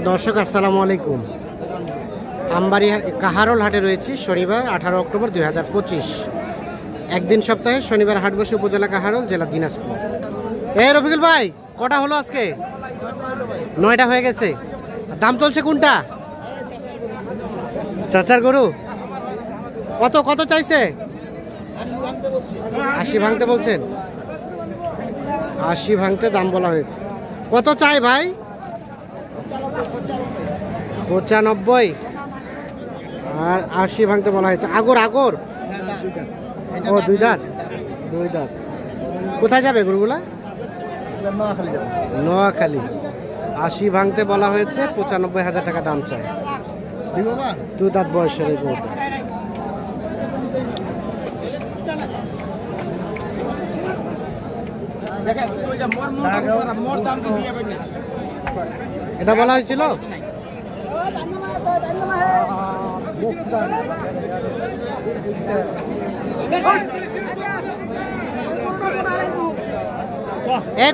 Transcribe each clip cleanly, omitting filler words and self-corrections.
দর্শক আসসালামু আলাইকুম। আমবাড়ি কাহারোল হাটে রয়েছি শনিবার 18 অক্টোবর 2025। একদিন সপ্তাহে শনিবার হাট বসে উপজেলা কাহারোল, জেলা দিনাজপুর। রফিকুল ভাই, কটা হলো আজকে? 9টা হয়ে গেছে। দাম চলছে কোনটা? চাচার গরু। কত কত চাইছে? 80 ভাঙতে বলছেন। 80 ভাঙতে দাম বলা হয়েছে। কত চাই ভাই? 95 আর 80 ভাঙতে বলা হয়েছে। আগর আগর ও দুই দাঁত। কোথায় যাবে গরুগুলা? নোয়াখালী। 80 ভাঙতে বলা হয়েছে, 95,000 টাকা দাম চাই। দুই দাঁত বয়সের এই গরুটা। এটা বলা হয়েছিল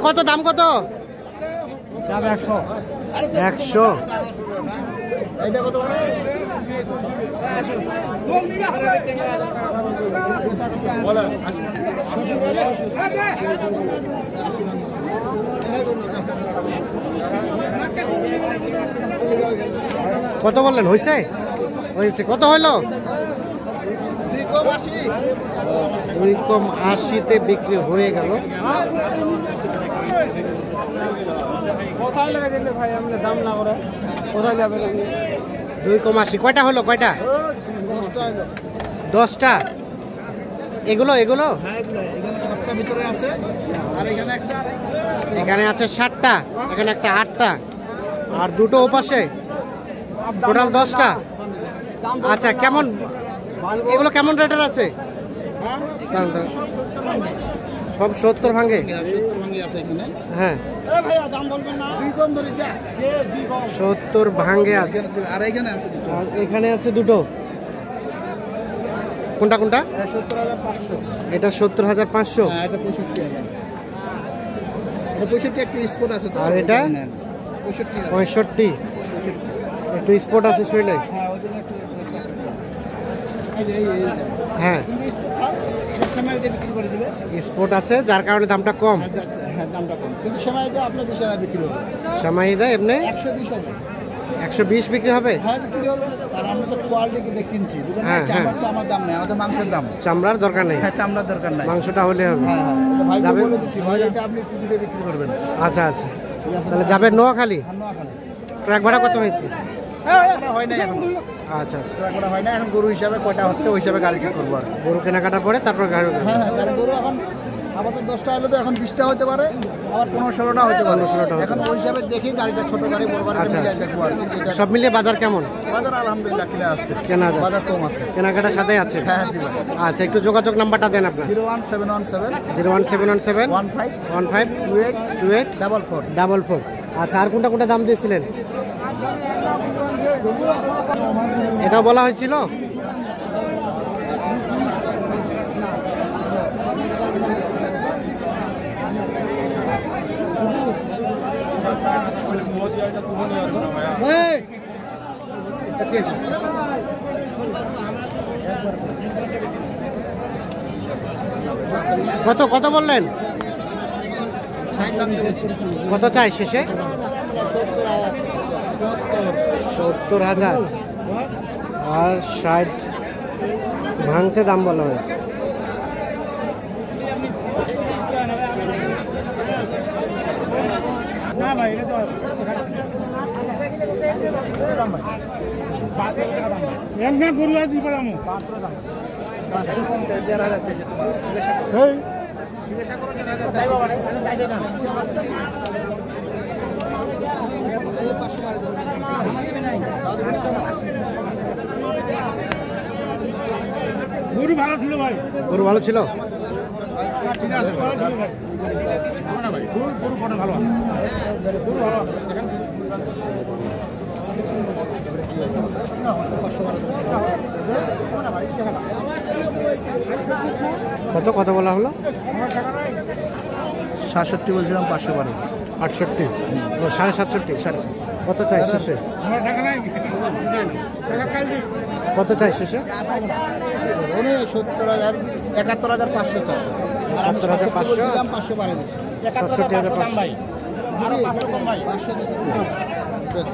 কত দাম? কত? 100। কত বললেন? হয়েছে? কত হইলো? 2,80-তে বিক্রি হয়ে গেল। কোথায় লাগা দিলে ভাই? আমরা দাম না করে কোথায় যাবে? 2,80। কয়টা হলো? কয়টা? 10টা। এগুলো এখানে 7টা ভিতরে আছে, আর এখানে আছে 7টা, এখানে একটা 8টা, আর দুটো ওপাশে, টোটাল 10টা। আচ্ছা, কেমন এগুলো কেমন রেটের আছে? সব 70 ভাঙে। হ্যাঁ, 70 ভাঙে আছে। আর এখানে আছে দুটো। কোনটা কোনটা? এটা 70,500। আর এটা 65। একটু স্পট আছে শরীরে। হ্যাঁ, স্পট আছে, যার কারণে দামটা কম। সময় দেয় এমনি 120 বিক্রি হবে। চামড়ার দরকার নেই, মাংসটা হলে হবে। আচ্ছা আচ্ছা, তাহলে যাবে নোয়াখালী। ট্রাক ভাড়া কত হয়েছে? আচ্ছা আচ্ছা, হয় না এখন। গরু হিসাবে কয়টা হচ্ছে ওই হিসাবে গাড়ি করবো। আর গরু কেনাকাটা পরে তারপর গাড়ি। হ্যাঁ, গরু এখন আমাদের 10টা হলে তো এখন 20টা হতে পারে, আবার 15-16টা হতে পারে। এখন ওই হিসাবে দেখি গাড়িটা ছোট গাড়ি বড় গাড়ি দেখবো। আর সব মিলিয়ে বাজার কেমন? বাজার আলহামদুলিল্লাহ কিনা আছে, বাজার কম আছে, কেনাকাটার সাথে আছে। হ্যাঁ। আচ্ছা, একটু যোগাযোগ নাম্বারটা দেন আপনার। 01717 15 28 44। আচ্ছা, আর কোনটা কোনটা দাম দিয়েছিলেন? এটা বলা হয়েছিল। কত কত বললেন? কত চাই শেষে? 70,000 আর 60 ভাঙতে দাম বলা হয়েছে। গরু ভালো ছিল ভাই, গরু ভালো ছিল। কত কত বলা হলো? 67 বলছিলাম, 500 পারে। 68, 67.5। কত চাই শেষে? কত চাই শেষে? 70,000, 71,500 চাই। 71,500, 500 পারে দিচ্ছি। 67,500। 500 দিচ্ছি। বেশ।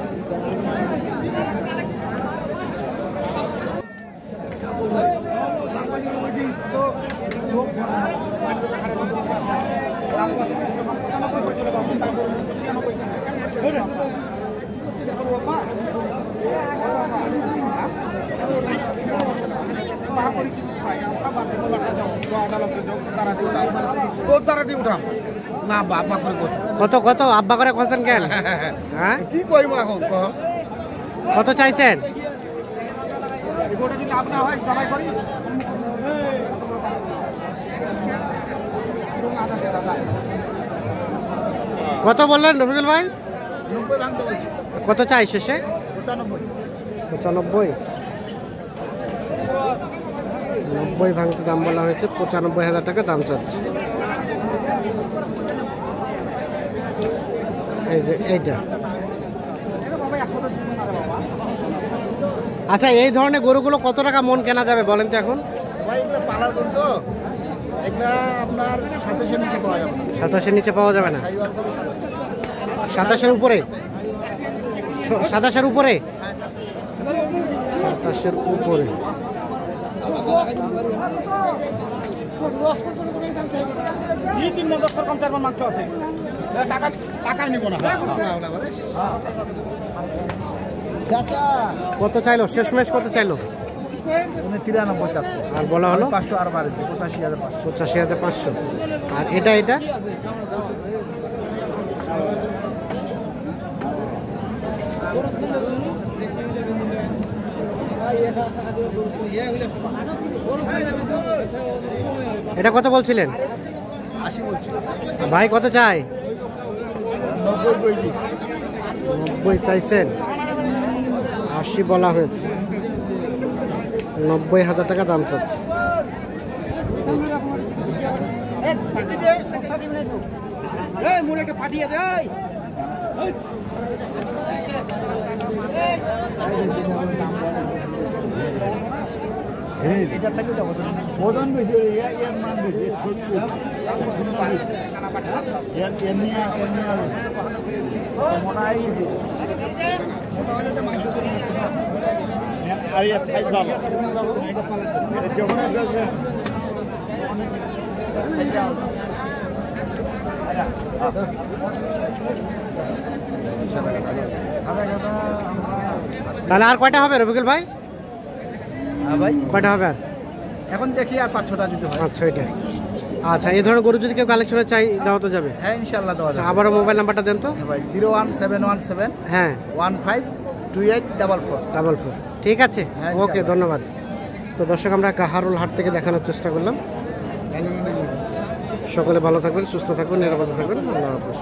না বাবা করে বলছি। কত কত আব্বা করে খোঁজেন কেন? হ্যাঁ, কি কইব এখন কহ? কত চাইছেন? এগুলো যদি আপনার হয় সবাই করি। কত বললেন রফিকুল ভাই? 90 ভাঙতে বলছি। কত চাই শেষে? 95। 95। 90 ভাঙতে দাম বলা হয়েছে, 95,000 টাকা দাম চাচ্ছে। এই যে এইটা। আচ্ছা, এই ধরনের গরুগুলো কত টাকা মন কেনা যাবে বলেন তো এখন? ভাই এটা পালার গরু তো, এটা আপনার 27 নিচে পাওয়া যাবে। 27-এর নিচে পাওয়া যাবে না? সাইওয়াল গরু 27-এর উপরে? 27-এর উপরে? 27-এর উপরে। এই 3 মন 10 কম 4 মন মাংস আছে। টাকা টাকা নিব না। চাচা কত চাইলো শেষমেশ? কত চাইলো? উনি 93 চাচ্ছে। আর বলা হলো 500 আর বাড়ছে 85,500। 85,500। আর এটা এটা এটা কত বলছিলেন? 80 বলছি। ভাই কত চাই? 90 কইছি। 90 চাইছেন, 80 বলা হয়েছে, 90,000 টাকা দাম চাচ্ছে। ফাটিয়ে যায়। এটা থেকে ওজন বেশি, এর মান বেশি, এমনি মোটা হয়ে গেছে। মোটা হলে তো মাংস করে নিচ্ছে না। আর ইয়ে সাইজ ভালো, এটা পালাতে যখন তাহলে আর কয়টা হবে রফিকুল ভাই? হ্যাঁ ভাই, কয়টা হবে আর? এখন দেখি আর 5-6টা যদি হয়। আচ্ছা, এটা আচ্ছা। এই ধরনের গরু যদি কেউ কালেকশনে চাই দেওয়া তো যাবে? হ্যাঁ ইনশাল্লাহ দেওয়া আচ্ছা, যাবে। আবারও মোবাইল নাম্বারটা দেন তো। হ্যাঁ ভাই, 01717 হ্যাঁ, 152844। 44। ঠিক আছে, হ্যাঁ, ওকে, ইনশাআল্লাহ। ধন্যবাদ। তো দর্শক, আমরা কাহারোল হাট থেকে দেখানোর চেষ্টা করলাম। সকলে ভালো থাকবেন, সুস্থ থাকবেন, নিরাপদে থাকবেন। আল্লাহ হাফেজ।